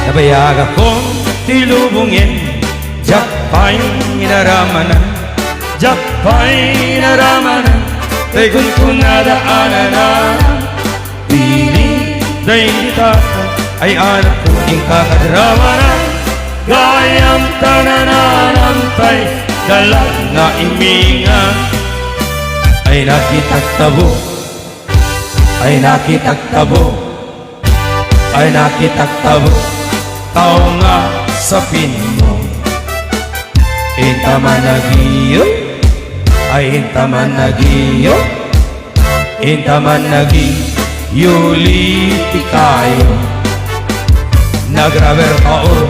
Nabayag akong tilubungin, Jack pa'y inaramanan, Jack pa'y inaramanan, Tegun ko nadaanan na piling dahil kita ay anak ko ikakadramanan. Gayam tanananantay, dalag na imingan, ay nakitagtabo, ay nakitagtabo, ay nakitagtabo, tao nga sa pinimo. Intaman nagiyo, ay intaman nagiyo, intaman nagiyo, liti kayo. Nagraber taor,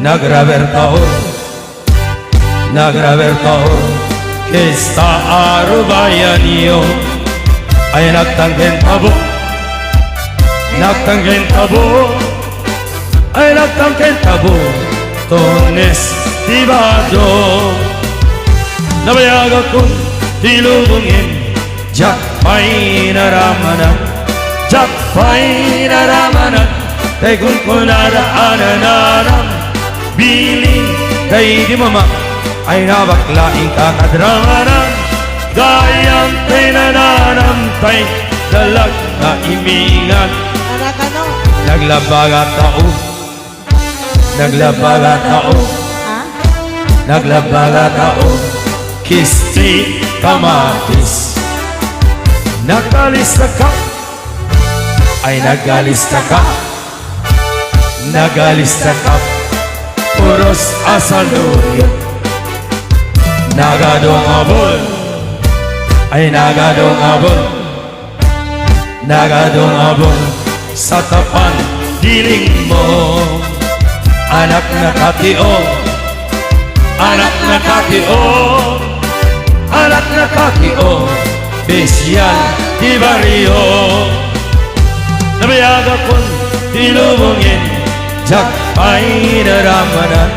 nagraber taor, nagraber taor, kesta arubayan niyo, ay nagtanggen tabo, nagtanggen tabo, ay nagtanggen tabo, tones tibado. Nabayag akong tilubungin, Jack pa'y naramanan, Jack pa'y naramanan, Tegun ko nadaanan ng biling kay di mama, ay nabaklaing kakadramanan. Gayang tay nananamtay, dalag na imingan, naglabaga tao, naglabaga tao, naglabaga tao, kisti kamatis. Nagalista ka, ay nagalista ka, nagalista ka, puros asaluyo. Nagadong abol, ay nagadong abol, nagadong abol, sa tapan diling mo. Anak na katio, anak na katio, anak na katio, besyal di barrio. Nabayag akong tilubungin, Jack pa'y naramanan,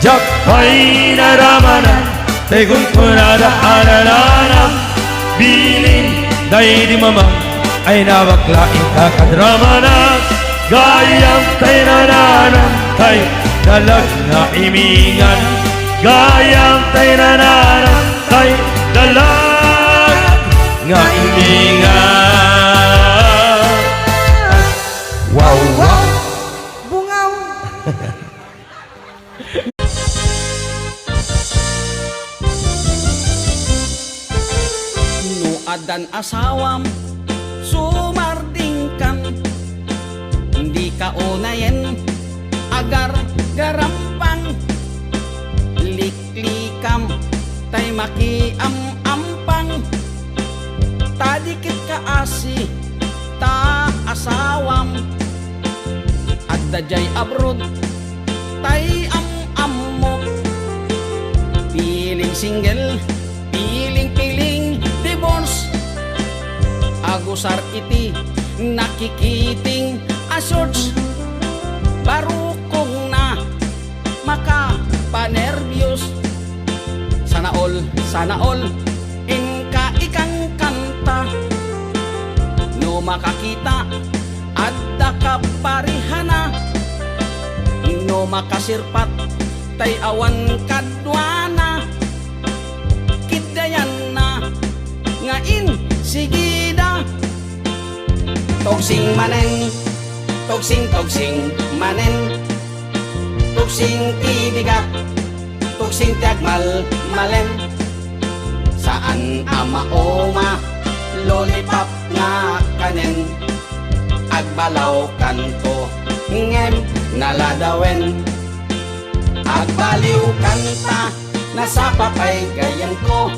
Jack pa'y naramanan, Tegun ko nadaanan ng biling dahil di mama, ay nabaklaing kakadramanan. Gayang tay nananantay, dalag na imingan, gayang tay nananantay, dalag nga imingan. Wow, wow! Bungaw! Nuadan asawam, sumardingkan, hindi ka unayen, agar garampang, liklikam, tay makiam-ampang, tadikit ka asi, ta asawam, at dajay abroad, tay am-ammo, piling single, piling-piling divorce, agusar iti nakikiting asorts, barukong na makapanervyos. Sana all inka ikang kanta, no makakita adda ka parihana, no makasirpat tay awan kadwana, kidayan na ngain sigida. Togsing manen, togsing manen, togsing tibigat, togsing tiagmal malen. Saan ama oma, lollipop nga kanen, agbalaw kanto, ngem naladawen, agbaliw kanta, nasa papay gayan ko,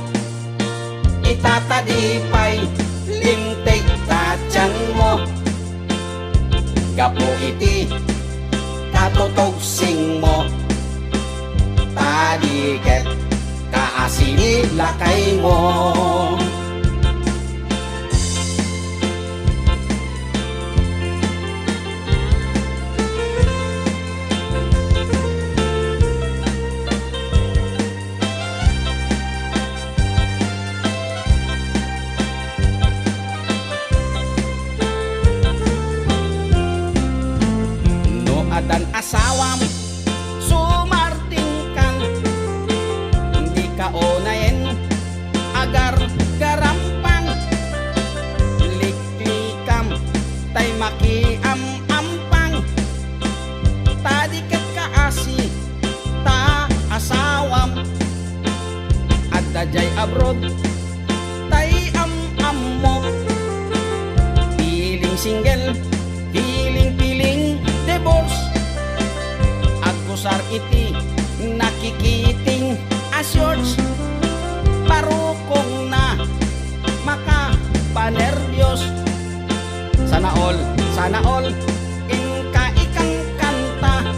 itatadipay, limtig tatyan mo, gapo iti katutogsing mo, tadiket kaasinid lakay mo. asawam sumarding kan hindi ka onayen agar garampang liklikam tay makiam-ampang tadikat kaasi ta asawam at dajay abroad tay am-am mo piling single piling divorce agkusar iti nakikiting asyors parukong na makapanerbyos sana all inka ikang kanta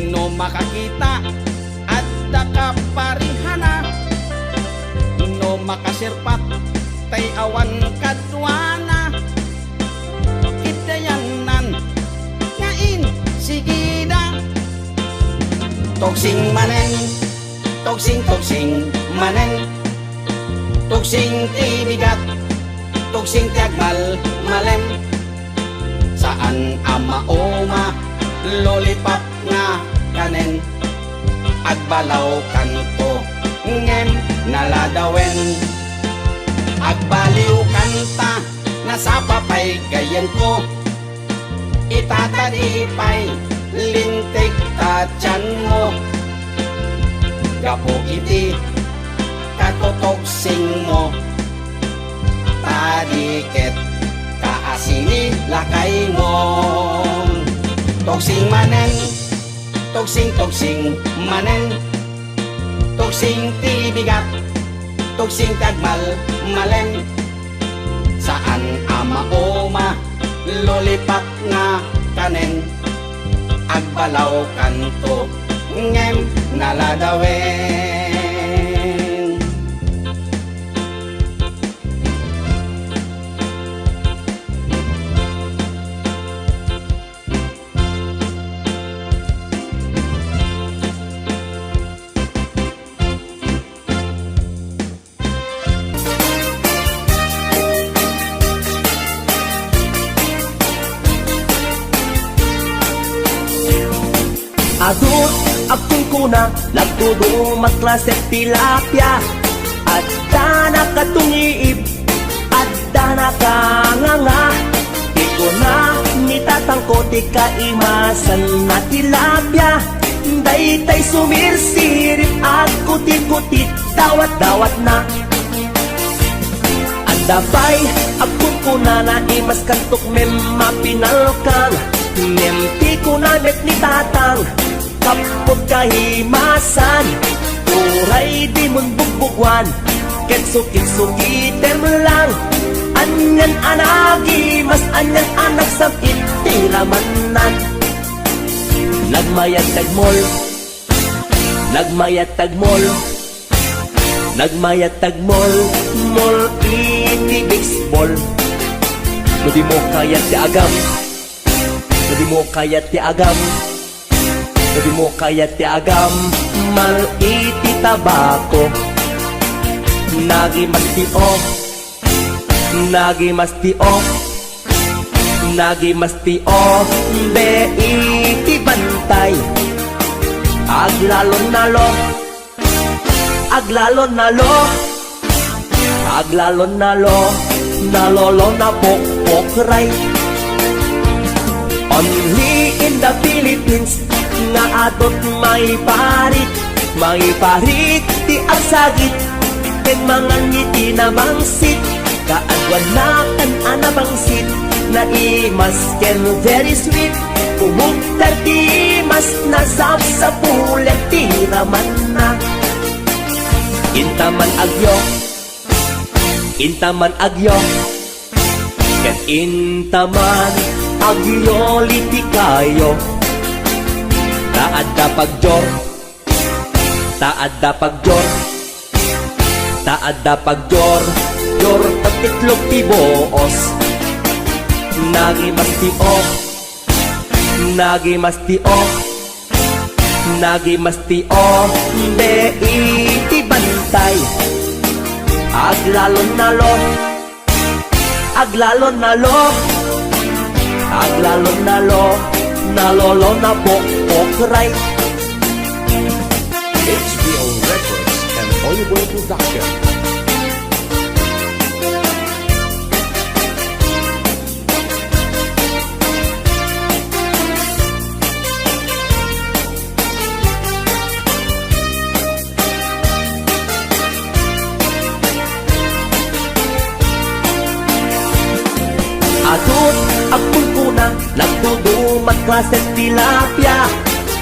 no makakita at dakaparihana no makasirpat tay awan kadwana kitayanan ngain sige na toksing manen toksing manen toksing tibigat toksing tiagmal malem saan ama oma lollipop nga kanen agbalaw kanto ngem naladawen agbaliw kanta nasapapay gayan ko itatadipay lintik tatyan mo gapo iti katotoksing mo tadiket kaasini lakay mo toksing manen toksing manen toksing tibigat toksing tagmal malem saan ama oma lollipop nga kanen agbalaw kanto ngem naladawen Adut akong kuna nagtudo matlaset tilapia at dana katungiib at dana kanganga di ko na nitatangko di kaimasan na tilapia daytay sumirsirip at kutit-kutit dawat-dawat na andabay akong kuna na imas kantok mem mapinalkang nemti ko na met ni tatang kapot kahimasan uray di mun bugbugwan kitsukit-sukitem lang anyan anagi mas anyan anak sa itiramanan nagmayat tagmol mol iti baseball no di mo kayat ti agam Di mo kayat ti agam mal iti tabako nagimastio be iti bantay aglalon nalolo na pokpokray only in the Philippines nga atot may parit ti arsagit ken mga ngiti na bangsit kaadwan na kan anabangsit na imas ken very sweet umugtar ti mas nasap sa pulet ti raman na intaman agyo ken intaman agyo liti kayo taadda pagjor jor tatitlog ti boos nagimastio be iti bantay aglalon nalo nalolo na pokpok right. HBO Records and Oliver Production. Adot akong kuna nagdudumat klaset tilapia.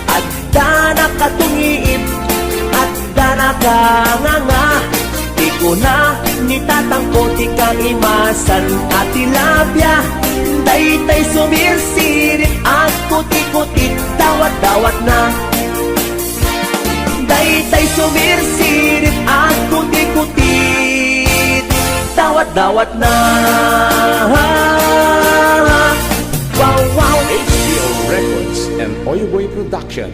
Adda nakatungiib, adda nakanganga. Di ko na nitatangko, di kang imasan at tilapia. Daytay sumirsirit, at kuti-kuti, dawat-dawat na. Daytay sumirsirit, at kuti-kuti, dawat-dawat na. Wow, wow. HBO Records and Oliver Production.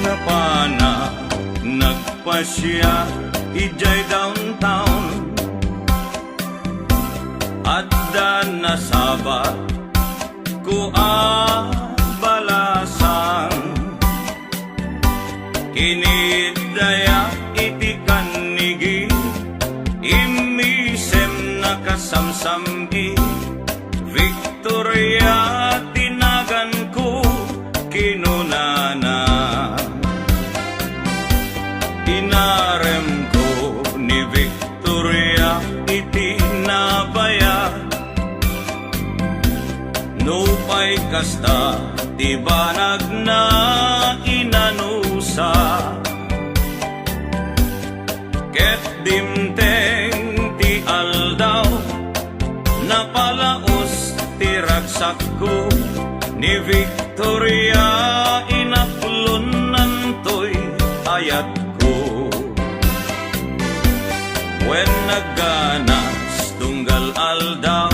Napana nagpasya ijay downtown at nasaba ko balasan kinidaya iti kanigi imisem nakasamsamgi Victoria tinagan ko kinunana inarem ko ni Victoria iti nabaya nupay kasta di banag na inanusa ket dimteng ti aldaw napalaos ti ragsak ko ni Victoria inaplon nantoy ayat ko when nagganas tunggal aldaw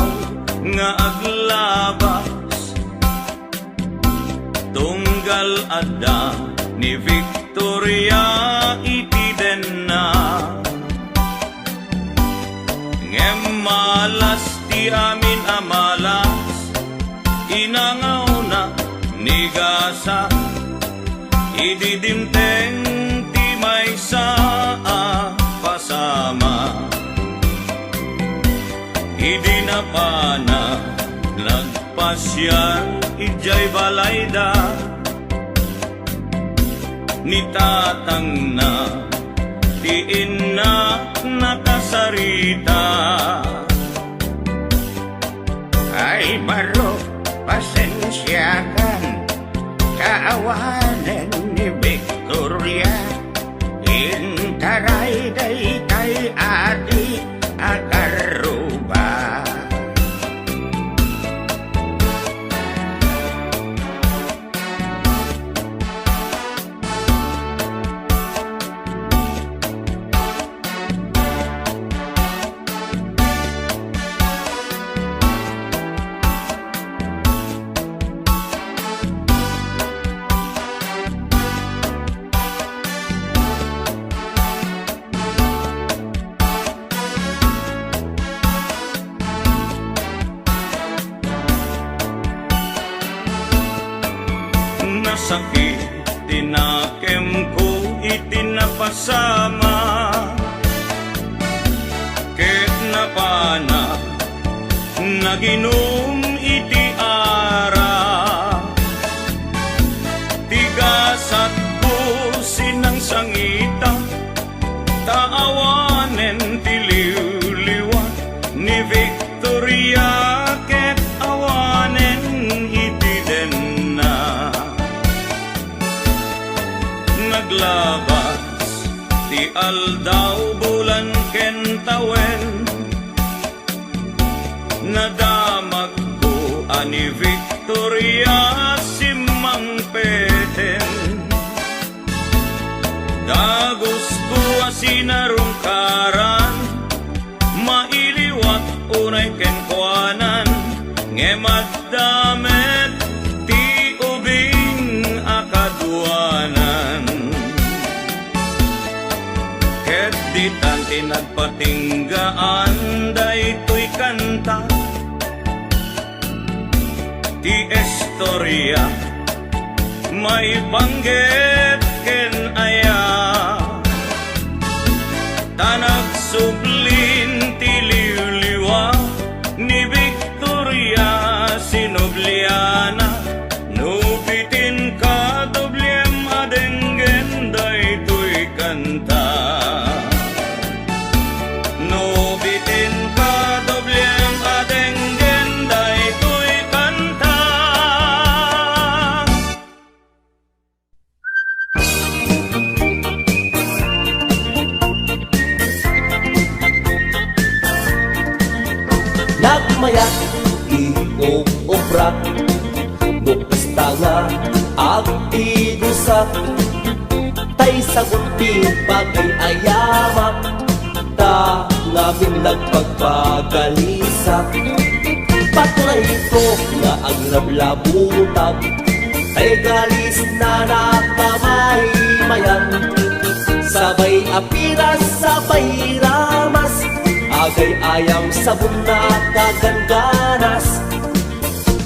nga aglabas tunggal adda ni Victoria iti den na ngem malas ti amin amalas inangaw na ni gasa ididimteng ti may saa pasama idi na pana nagpasyal ijay balayda ni tatang na ti inna nakasarita ay baro pasensyakan kaawanan ni Victoria intaray day kay ati akaruba nasakit tinakem ko itinapasama ket napana naginom iti ara tigasat ko sinang sangita taawanen ti liwliwan ni Victoria ket awanen iti den na naglabas ti aldaw bulan ken tawen nadamag ko ani Victoria simang peten dagos ko asinarungkaran mailiwat unay ken kuanan ngemad damet ti ubing akadwanan. Ket ditan tinagpatinggaan daytoy kanta ti istorya may banggit ken aya tanag sublin ti liwliwa ni Victoria Sinobliana nubitin ka doblem adenggen daytoy kanta nubitin ka doblem adenggen daytoy kanta. Nagmayak iuubrak bukas tanga ag igusak tay sagot ti bagay ayamak ta ngamin nagpagpagalisak patulay ito nga ang lablabutag tay galis na nakamahimayan sabay apiras sabay ramas agay ayam sabon na kaganganas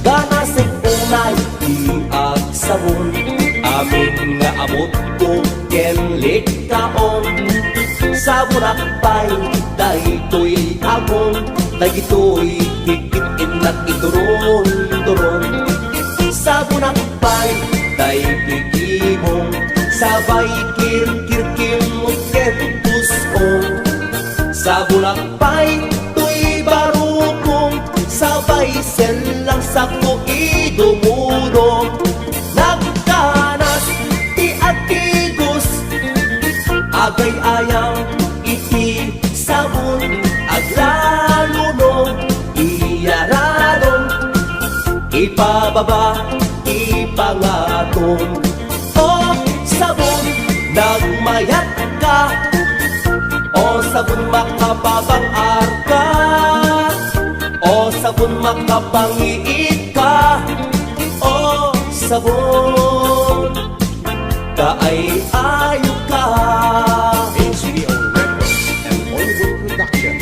ganas ay unay iag sabon amin nga abot ko ken likaon sabon akpay daytoy agong dagitoy hikitin at ituron-turon sabon akpay daytoy gibong sabay kirkirkim ken pusong sabon akpay tuy barukong sabay selang sako idumurong nagkanas ti atigos agay ayaw iti sabon aglalunong iyaradong ipababa ipangatong o sabon nagmayat ka o sabon makababang arka o sabon makapangiit ka o sabon kaay ayo ka HBO Records and Oyboy Production.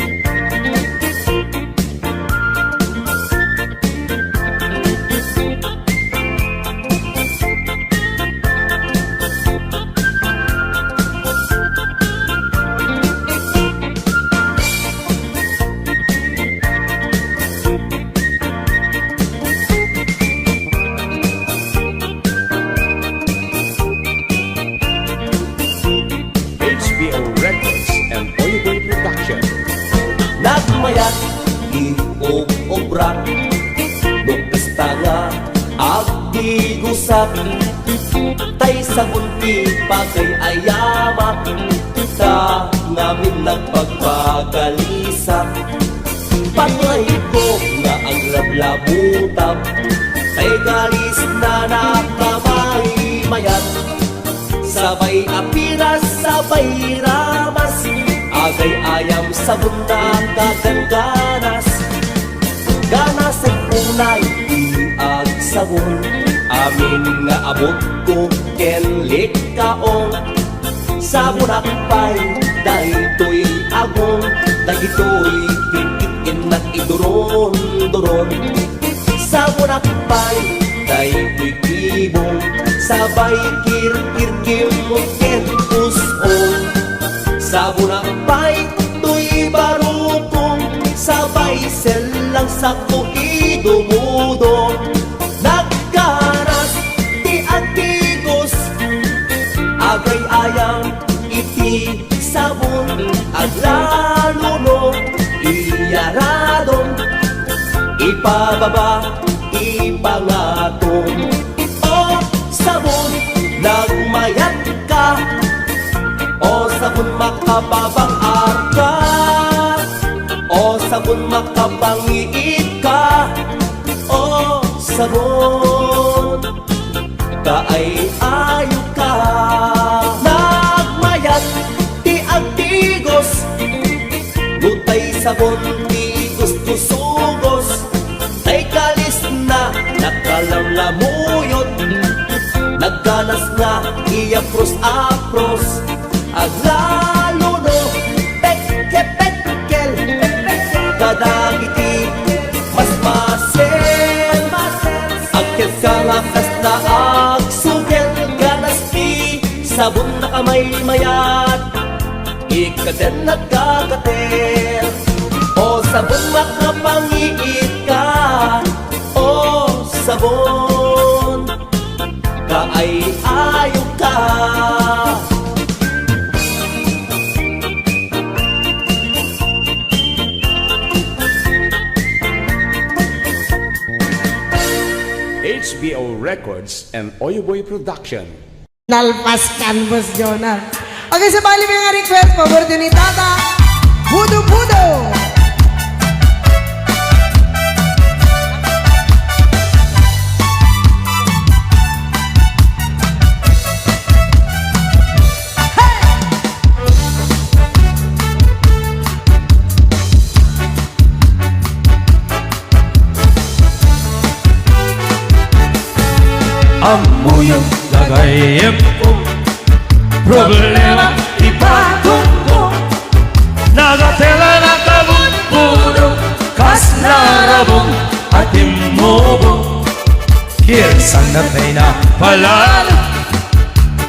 HBO Records and Oyboy Production. nagmayat iuubrak bukas tanga ag igusak tay sabon ti bagay ayamak ta ngamin nagpagpagalisak patay ko nga ang lablabutap tay galis na nakamahimayat sabay apiras sabay ramas agay ayam sabon na kaganganas ganas ay unay iag sabon amin nga abot ko ken likaon sabon akpay daytoy agong dagitoy kikitin at iduron-duron sabon akpay daytoy kibong sabay kirkirkim ken pusong sabon akpay tuy barukong sabay selang sako idumudong nagkaras ti atigos agay ayang iti sabon aglalunong iyaradong ipababa ipangatong o sabon nagmayat ka o sabon makababang arka o sabon makapangiit ka o sabon kaay ayo ka nagmayat ti agtigos butay sabon ti gusto sugos tay kalis na apros aglalo no petkel kadagiti mas masel agkel ka nga kas na agsugel ganaspi sabon na kamay mayat ikaden nagkakater o sabon makapangiit ka o sabon kaay ayo ka HBO Records and Oyoboy Production. Nalpas canvas Jonah. Okay, sa bali may nga request, paborito ni Tata, Budo Budo. Amoyong gagayem ko, problema ipatong ko. Nagatela na kabut-puro, kas narabong at imobo. Kirsan na tayo na palalo,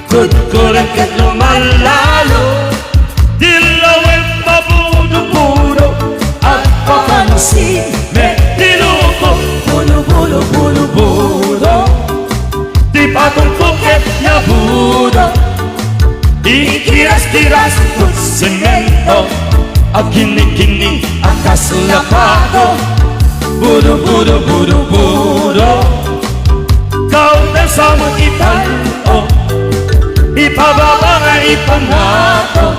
kutkurin kat lumalalo. Dilawin pabudo-budo, at papansin, may dinuko. Budo-budo-budo-budo. Di patong bukit na budo, ikiras-kiras kung semento, at kini-kini ang kasulapado. Budo, budo, budo, budo, kaunang sa mga italo, ipababa nga ipangato,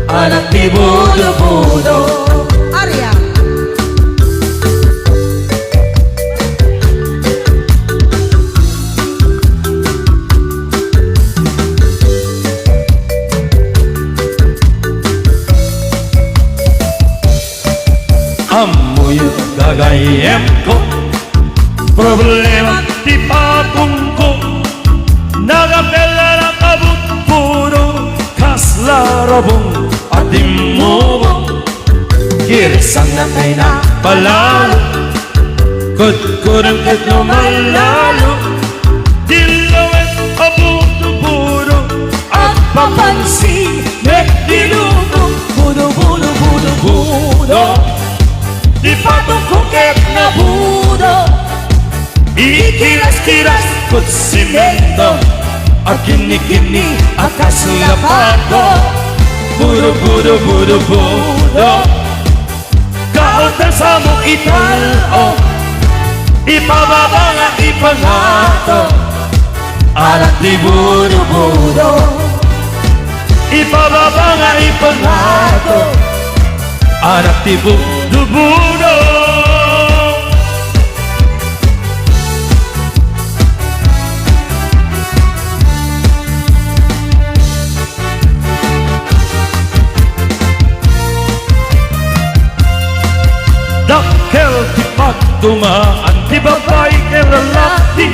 anak ni budo, budo. Arya. Amoy gagayem ko, problema di patong ko. Nagapela na kabut-puro, kas larabong at imobo. Kirisang na tayo na palalo, kutkurang kat lumalalo. Dilawin pabudo-budo, at papansin, may dinugo. Budo-budo-budo-budo, di patong kukit na budo, ikiras-kiras kut simento, at kini-kini at kasulapado. Budo, budo, budo, budo, kautan sa mong italo, ipababa nga ipangato, anak di budo, budo, ipababa nga ipangato, anak di budo, budo. Dakkel di pagdumaan, di babae kay lalaki,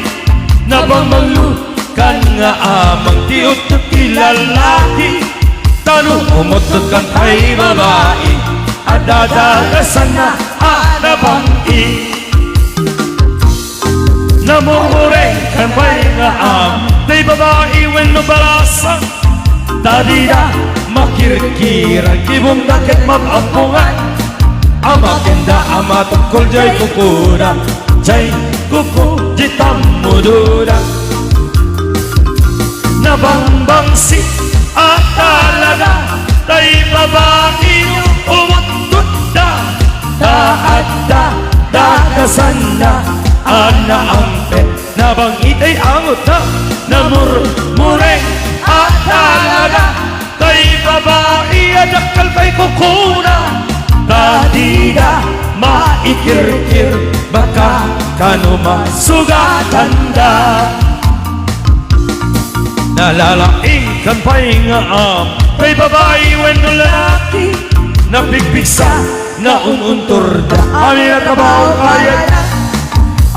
nabamalukan nga amang di utot ilalaki. Tanong umutot kang kay babae, adadagasan na anabangi. Namumureng kan bay nga di babae when nabalasa, tadida makirkiran kibong dakit mapampungan. Amakenda amatungkol jay kukuda, jay kuku jitamudura. Nabangbangsi at talaga, tay babae umutut da, daadda, dagasan na, ana ang pet, nabangitay angot na, namurmureng at talaga, tay babae adakal pa'y kukuna. Tadida maikir-kir, baka kano masugatan da. Nalalaing kan pa'y nga kay babae when lalaki, napigpigsa na ununtor da. Amin na trabaho kaya na,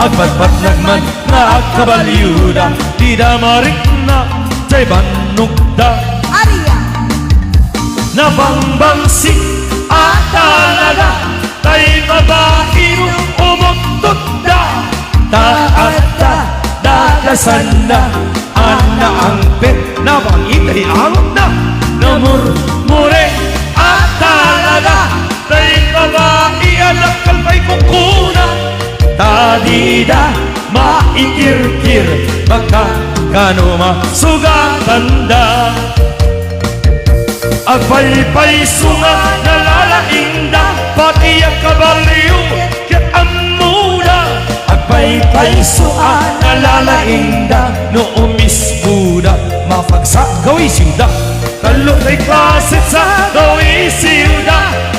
agbatbat nagman na agkabaliyuda. Di da marik na Jay banugda Aria. Nabangbangsi at talaga Tay babae umugtod da Taata dagasan na Ana ang pet na bangitay ang na Namurmure at talaga Tay babae anak kalpay kukuna Tadida maikirkir Baka kanuma sugatanda Agpaypay sunga nalalainda Pati ang kabaliw kaya amuda Agpaypay sunga nalalainda Noong misbuda Mapagsak gawi siyuda Talok ay klasit sa gawi siyuda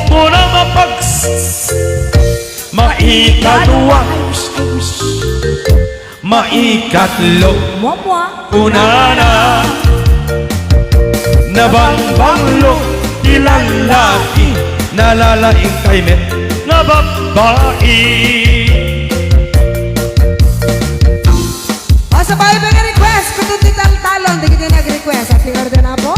Muna Maikadwa Maikatlo Mwah-mwah. Unana Nabangbanglo Ilalaki Nalalaing kaimet Na babae Sa bahay ba request? Kung tuti talon, di kita nag-request. At tingnan din na po.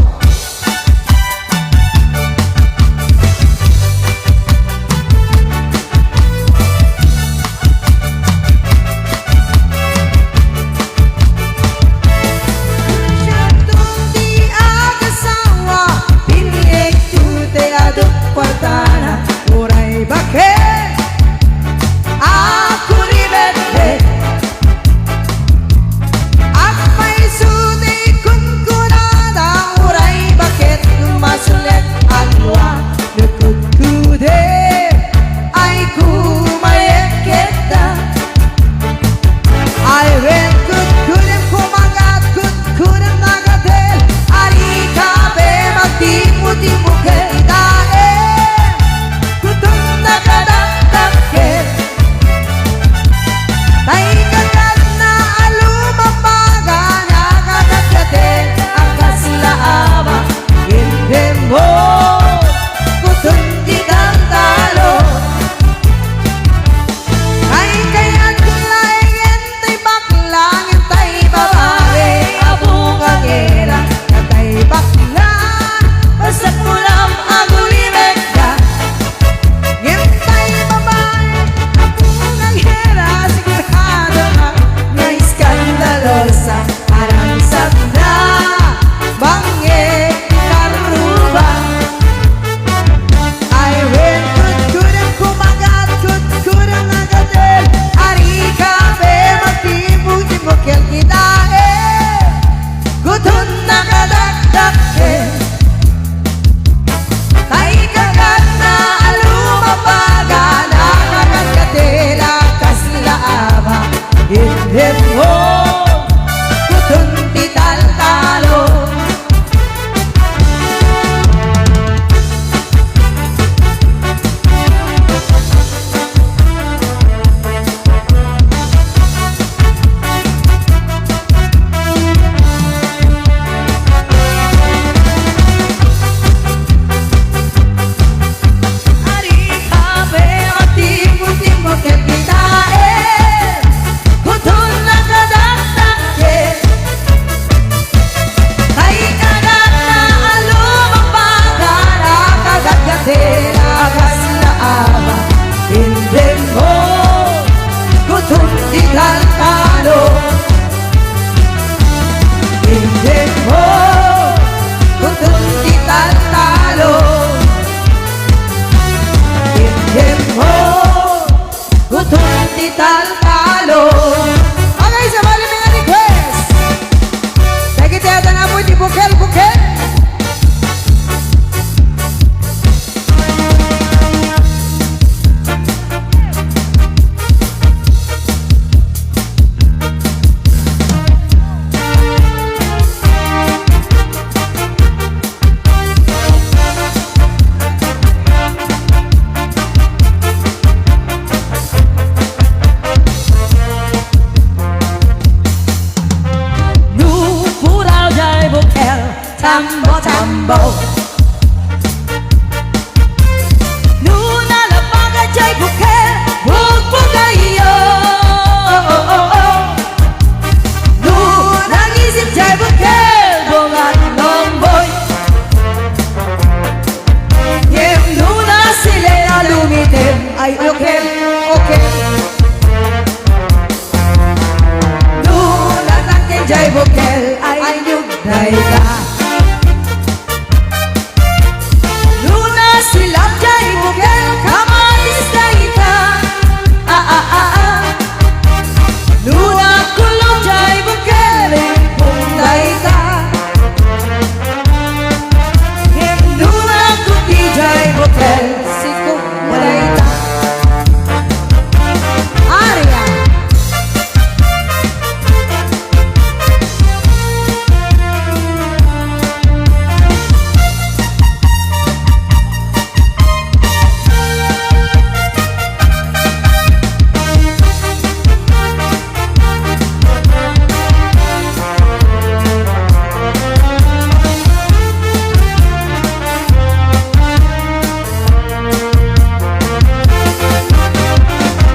okay. Nunatan ken jay bukel ay nyug dayta. Nuna silap jay bukel kamatis dayta. Nuna kulong jay bukel pung dayta. Nuna kuti jay bukel sikuk dayta. Arya.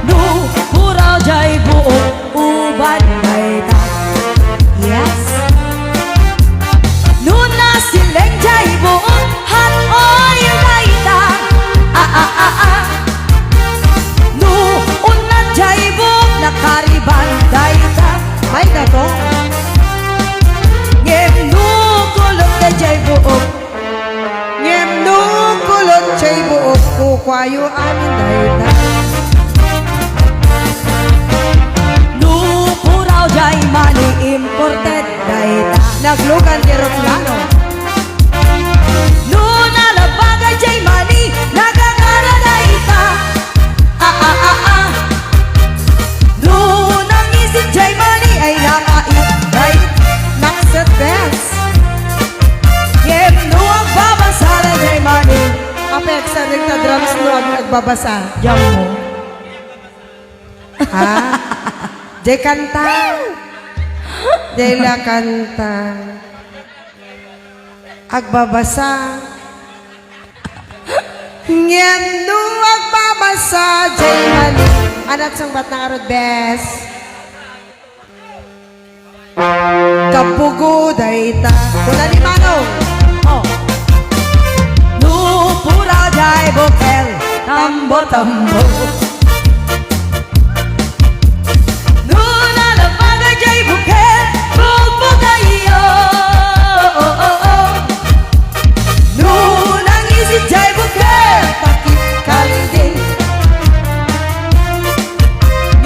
Nu puraw jay buok uban dayta. Yes. Nuna sileng jay buok hot oil dayta. Nu unat jay buok nakariban dayta. May dato. Ngem nu kulot na jay buok. Ngem nu kulot jay buok kukwayo amin dayta. Nu puraw jay money imported dayta. Naglugan di Roplano. Nu nalabaga jay money nagagana dayta. Nu nangisip jay money ay nakaip day. Nakset dance. Yem nu ang babasara jay money. Apek sa ring na drums nu ang nagbabasa. Jam mo. Ha? Jay kanta. Jay la kanta. Agbabasa. Ngem nu agbabasa jay mali. Anak sang batang arod bes. Kapugo dayta. Kuna ni Manong. Oh. Nu pura jay bukel. Tambo tambo. Nuna labaga jay bukel, bugbo kayo. Nuna ngisip jay bukel, takip kalindin.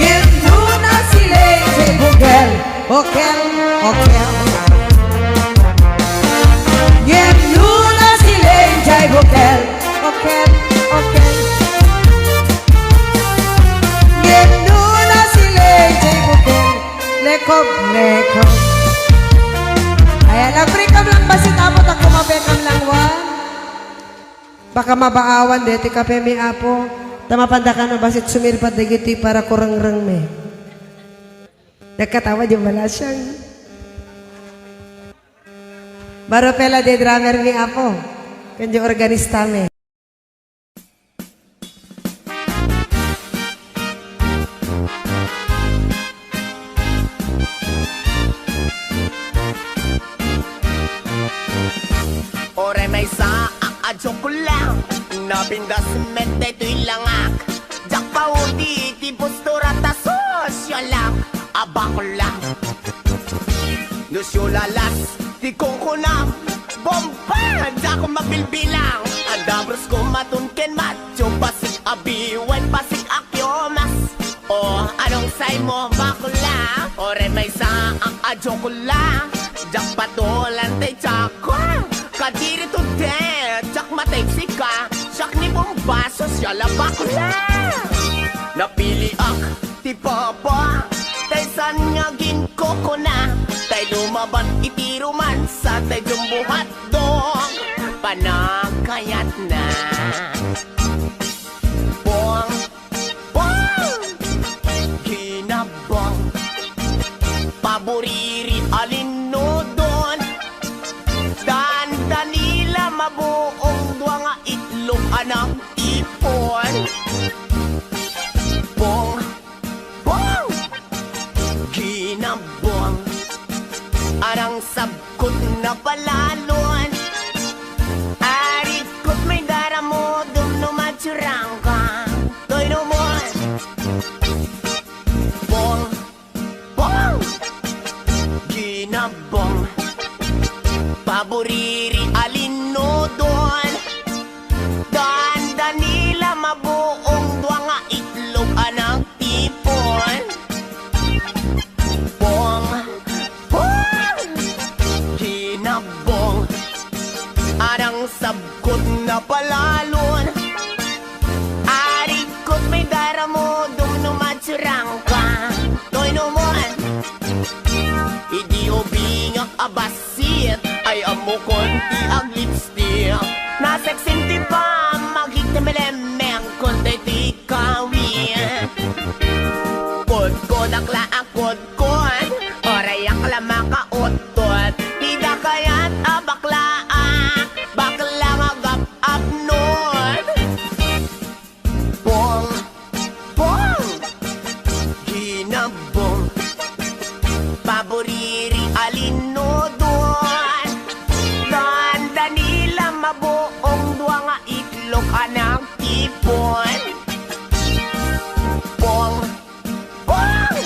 Ngem nuna sile jay bukel, bukel, bukel. Ngem nuna sile jay bukel, bukel, bukel. Ngem nuna sile jay bukel, lekob, lekob. Ayan, nag-break-up lang ba si Tapot at kumabekam lang wan? Baka mabaawan deti kape mi apo. Tamapanda ka na basit sumirpat na giti para kurang-rang me. Nagkatawa di wala siyang. Baro pela de drummer mi apo. Kanjo organista me. Ore may sa akadyo ko lang Napindas mente to'y langak Jak paudi ti postura ta sosyalang Abako lang Nusyo lalas ti kongkonam Bomba da ko mabilbilang Adabros ko matunken macho Pasik abiwan pasik akyomas O anong say mo bako lang Ore may sa akadyo ko lang Jak patulan tay chakwa Kadiri to de, jak matay sika Jak ni bombaso siya labak lang Napili ak, ti papa Tay san nga ginkoko na Tay lumaban itiruman Sa tay jumbuhat dong Panakayat na Bong, bong Ginabong Paboriri alinodon Danila mabuong dua nga itlog anang ipon Bong, bong Ginabong Arang sabkot na palalon Arikot may daramod bakla akod kon Oray akla makautot Tida kaya't bakla bakla magap nun Bong, bong Ginabong Paboriri alinodon Ganda nila mabuong dua nga itlog anang tipon Bong, bong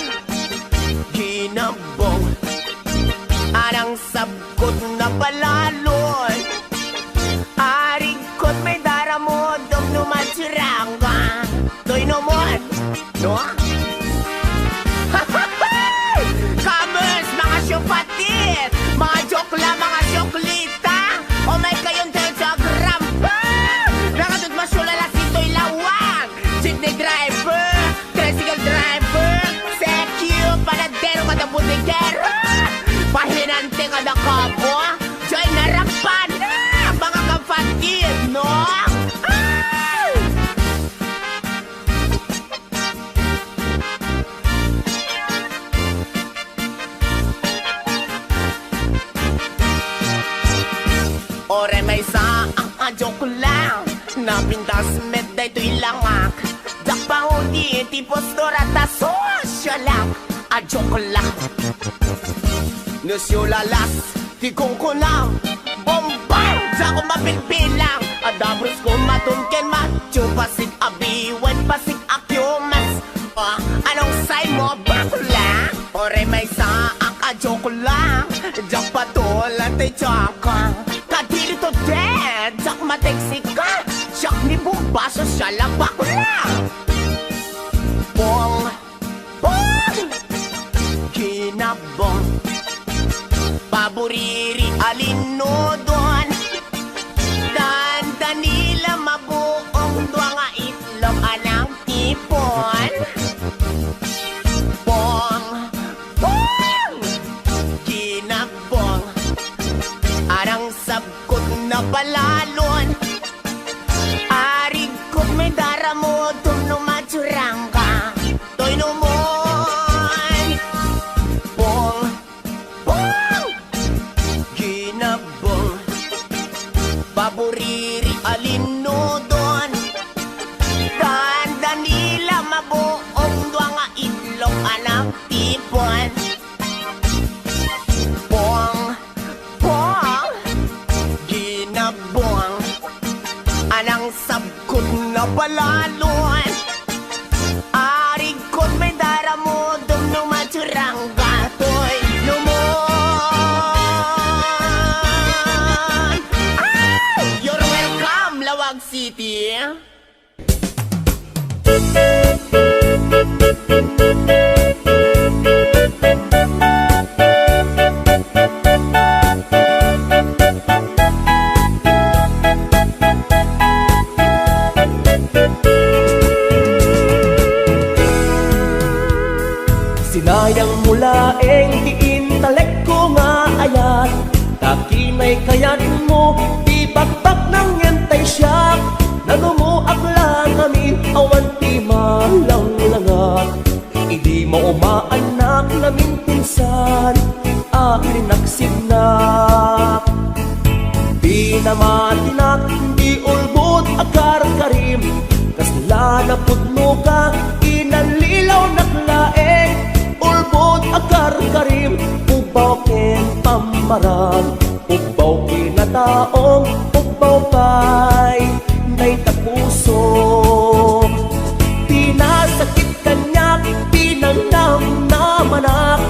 Ginabong Anang sabkot na palalon Arigkot may daramodom numatsiranga Toy nomon, no? Kamers, mga syupatit Mga jokla, mga syoklita O may kayong telegram Nakatut masulala si Toy Lawang Jeepney driver, tricycle driver Sekyo, panadero kada butigero Pahinante kada kabo Joy narapan mga kapatid, no? Ore may sa ang joke lang Napintas med day to'y langak Dakpa hindi tipos dorata sosyo lang A joke lang Nusyulalas Ti kong kunang Bombang Sa ko mapilpilang Adabros ko matunken macho Pasig abiwen Pasig akyomas Anong say mo bakla Ore may sa ang joke lang Jak patulan tay jaka Kadiri to dead Jak mateksik ka Jak ni bubaso siya lang bakla Bong Bong Ginabong Paboriri alinodon Ganda nila mabuong dua nga itlog anang tipon Bong Bong Ginabong Arang sabkot na palalon Arigkot may daramodom numatsurangka Toy numon Bong Bong Ginabong Paboriri alinodon Ganda nila mabuong dua nga itlog anang tipon Bong Bong Ginabong Anang sabkot na palalon Arigkot may daramodom numatsurangka Toy numon You're welcome, Lawag City Sinayang mula intelek ko nga ayat Takinay kayat mo Ibagbag ng yentay siya Nagumuak lang amin Awan ti malang langat Idi mo umaanak namin pinsan Akin nagsignak Di namatinak Di ulbot agar karim Kasla na pudno ka Inalilaw naklaeng Ulbot agar karim Ubaw ken pamaran Ubaw kinataong Ubaw pa'y Nay tapuso Pinasakit kanyak Pinangnam na manak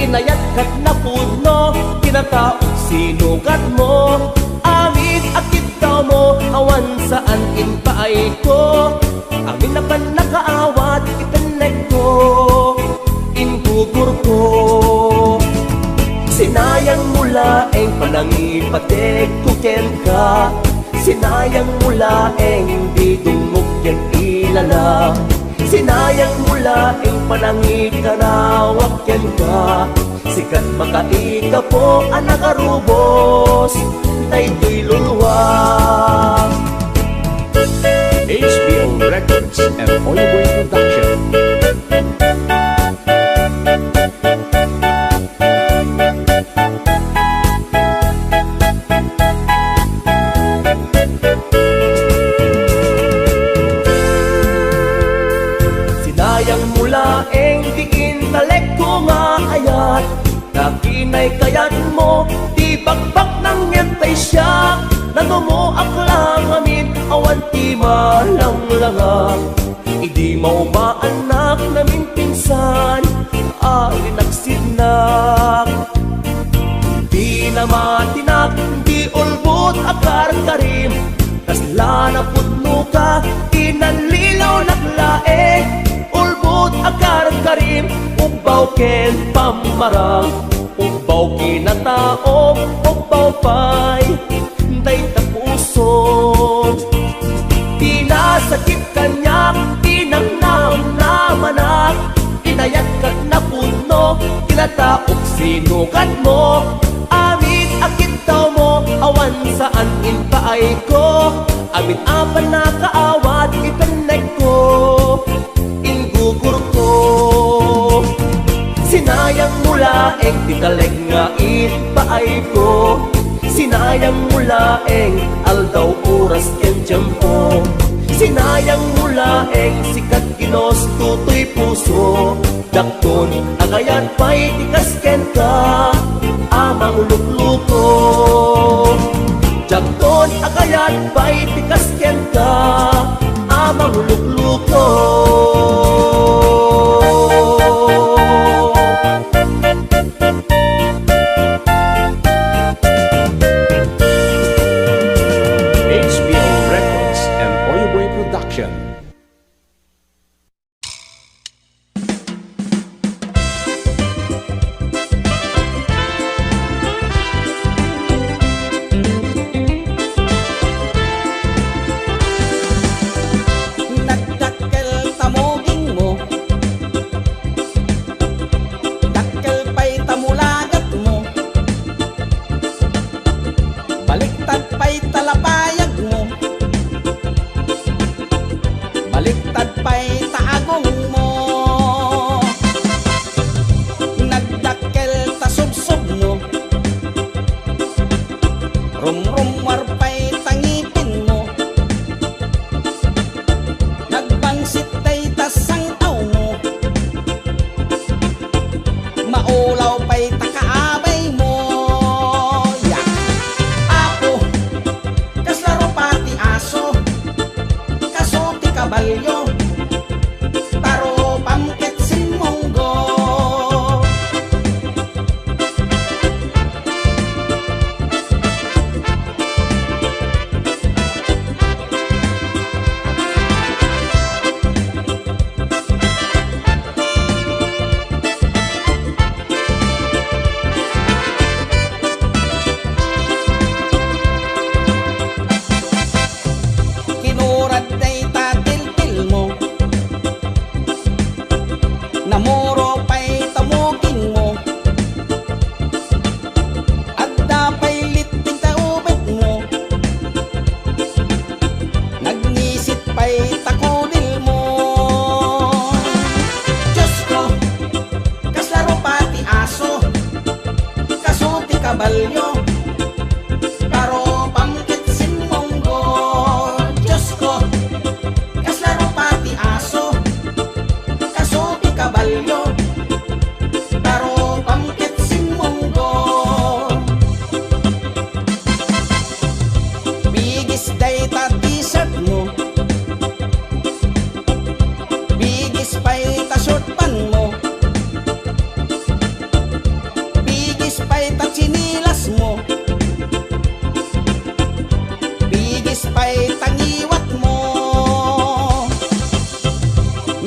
Inayat kat na puno Kinataong sinugat mo Amin akit daw mo Awan saan inpaay ko Amin na pan nakaawat Itanek ko Ingugur ko Sinayang mula eng panangipatek Tuken ka Sinayang mula eng di dungog yan ilala Sinayang mula eng panangikanawak yan ka Sikat makaika po anak arubos Daytoy luluwa HBO Records and Oliboy Production. Sinayang mula eng di intelekto nga ayat, nakinay kayat mo, di bakbak ng yantay siya. Nanumo aklang amin, awan ti malang langak. Idi mo ba anak namin pinsan, alin nagsidnak. Di na matinak, di ulbot akar karim, kasla na putno ka, inalilaw naglae. Ulbot akar karim, ubaw ken pamarang, ubaw kinatao, ubaw pay, day tapuson. Pinasakit kanyak, tinangnam na manak, inayat kat na puno, tinataok sinukat mo. Amin akit daw mo, awan saan inpaay ko. Amin apan na kaawat, ipanek ko, ingugur ko. Sinayang mula eng titaleg nga inpaay ko. Sinayang mula eng aldaw oras ken tiyempo. Sinayang mula eng sikat kinos tutoy puso. Dakton agayat pa'y tikas ken ka, amang lukluko. Dakton agayat pa'y tikas ken ka, amang lukluko. HBO Records and Oyo Boy Production. Nagdakkel tamoging mo, dakkel pa'y tamulagat mo, baliktad pa'y talapayag mo, baliktad pa'y taagong mo. Nagdakkel tasubsob mo, rumrumwar pa'y tangipin mo, nagbangsit tay tasang taw mo, maulaw pa'y takaabay mo. Yak! Ako, kaslaro pati aso, kaso ti kabalyo, taro pamket sinmonggo. Kinurad day tatil-til mo, namuro pa'y tamugin mo, at dapay litin taubet mo, nagnisit pa'y takudil mo. Diyos ko, kaslaro pati aso, kaso ti kabalyo, taro pamkit sinmonggo. Diyos ko, kaslaro pati aso, kaso ti kabalyo, taro pamkit sinmonggo. Bigis day ta t-shirt mo, bigis pa'y ta short pan mo, bigis pa'y ta chinilas mo, bigis pa'y tangiwat mo.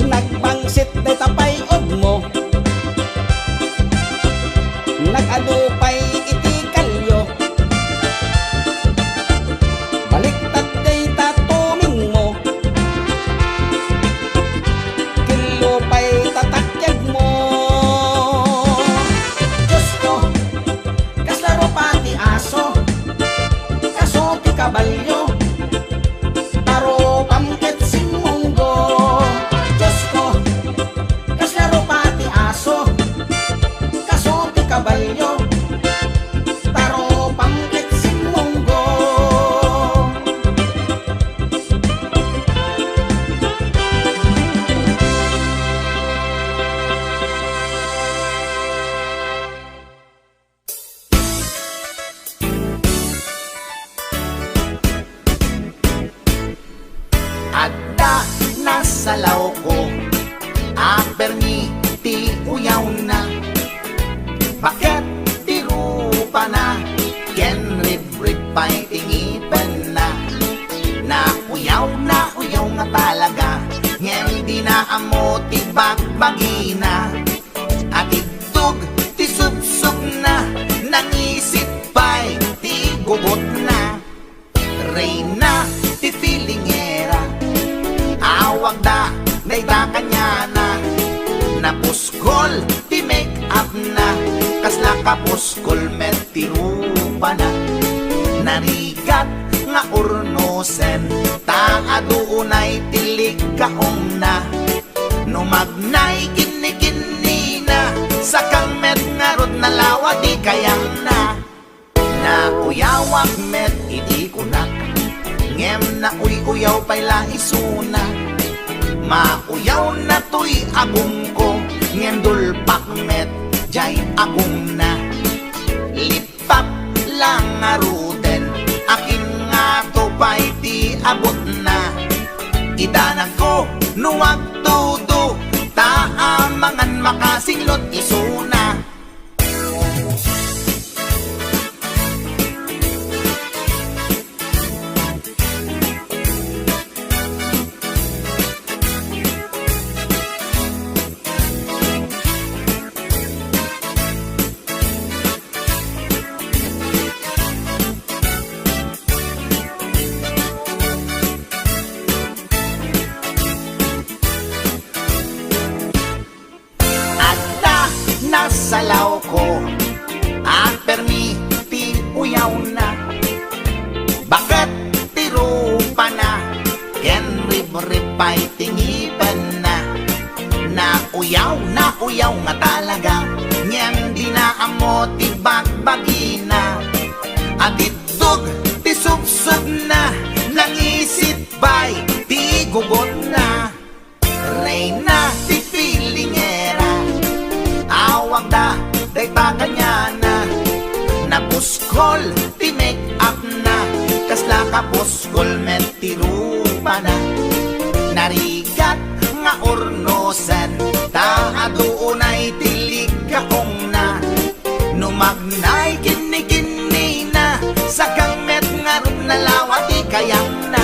Nagbangsit day tapay od mo, permiti uyaw na. Bakit di rupa na? Ken rib-rib pa'y tingipan na. Na uyaw nga talaga. Ngem di na amo tibagbagi na. At itug ti subsub na. Nangisip pa'y ti gugot na. Reyna ti filingera. Awag da dayta kanya na. Napuskol ti make up na. Kasla kapuskol met ti rupa na. Narigat nga urnosen. Taaduunay tilig kaong na. Numagnay kini na. Sakang met nga rod na lawa di kayang na. Na uyawak met iti kunak. Ngem na uyaw pa'y laisuna. Mauyaw na to'y agong ko. Ngem dulpak met jay agong na. Lipap lang nga ruden. Akin nga to pa'y ti abot na. Idanag ko nuwag tudo. Taamangan makasinglot isuna. Salaw ko ang permiti uyaw na. Bakit tiro pa na? Ken rib-rib pa'y tingipan na. Na uyaw nga talaga. Ngem di na amo tibagbagi na. At itug ti subsub na. Nangisip pa'y ti gugot na. Reyna ti filingera. Awag da, dayta kanya na. Napuskol, ti make up na. Kasla kapuskol, met ti rupa na. Narigat nga urnosan. Taaduunay tilig kaong na. Numagnay kini na. Sakang met nga rod na lawa ti kayang na.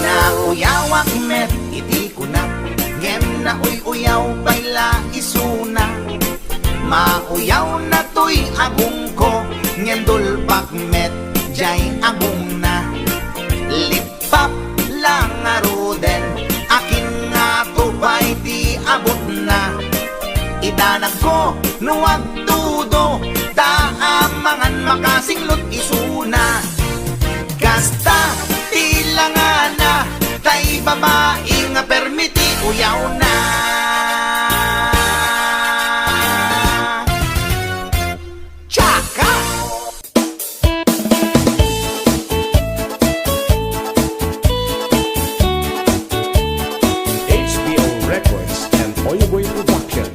Na uyawak met iti kunak. Ngem na uyaw pa'y laisuna. Mauyaw na to'y agong ko. Ngem dulpak met jay agong na. Lipap lang nga ruden. Akin nga to pa'y di abot na. Idanag ko nuwag tudo. Taamangan makasinglot isuna. Gasta tilangan na. Tay babae nga permiti uyaw na. Tsaka HBO Records and Oyo Boy Production.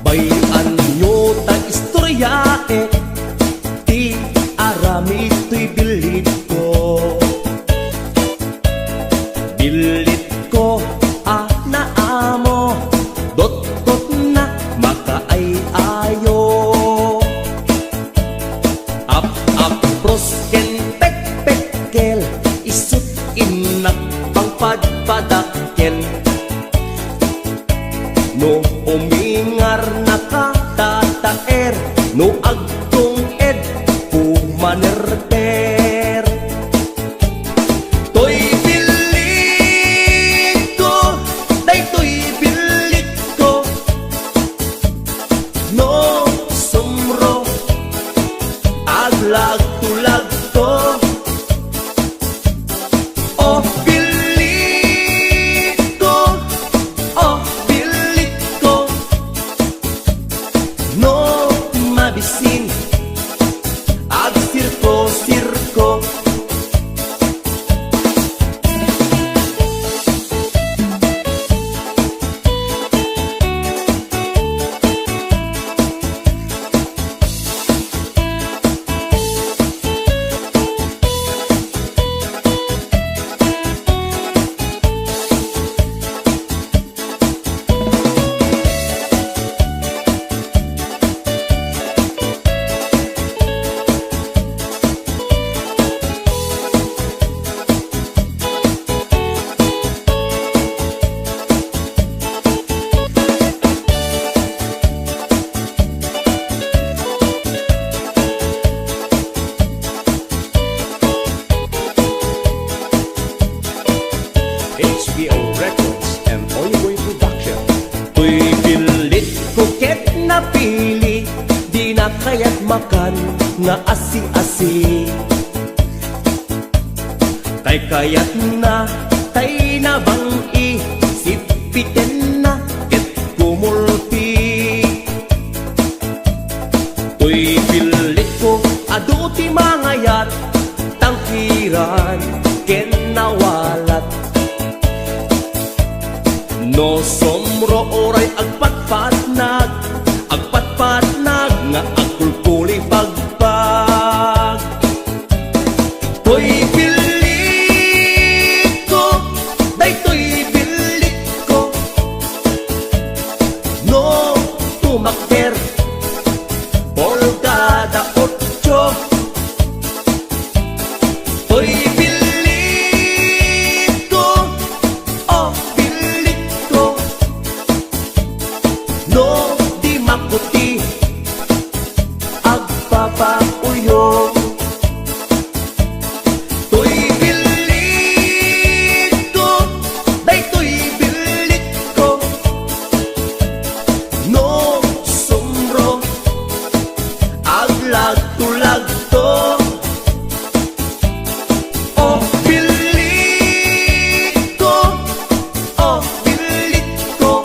Bayan nyo tag istoryae. Ti arami to'y bilit ko. Bilit ko na amo. Dot-dot na makaay-ayo. Up-up prosken pek-pekkel. Isut inak pang padpadakken. No umingar na katataer. No agtong ed pumanerter. To'y bilit ko, day to'y bilit ko. No sumro aglag-tulag to. Oh bilit ko, oh bilit ko. No mabisin ag sirko-sirko. nga asi-asi. Tay kayat na, tay na bang isipiten na, ket kumulti. Tuy pilit ko, adu ti mangayat, tangkiran, ken nawalat. No somro oray agpatpatnag nga agkulkuli pagpag. To'y pilit ko, day to'y pilit ko, no tumakter, polkada 8. To'y pilit ko, oh pilit ko, no di makuti, agpapauyo. To'y pilit ko, day to'y pilit ko, no sumro, aglag-tulag-to. Oh pilit ko, oh pilit ko,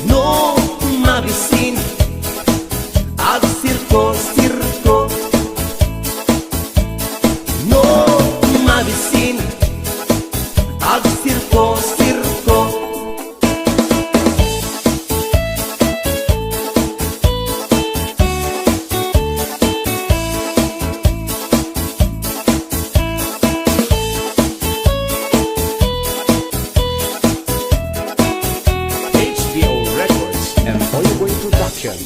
no mabisin, ag sirko-sirko, no mabisin, ag sirko-sirko. HBO Records and Oyo Boy Production.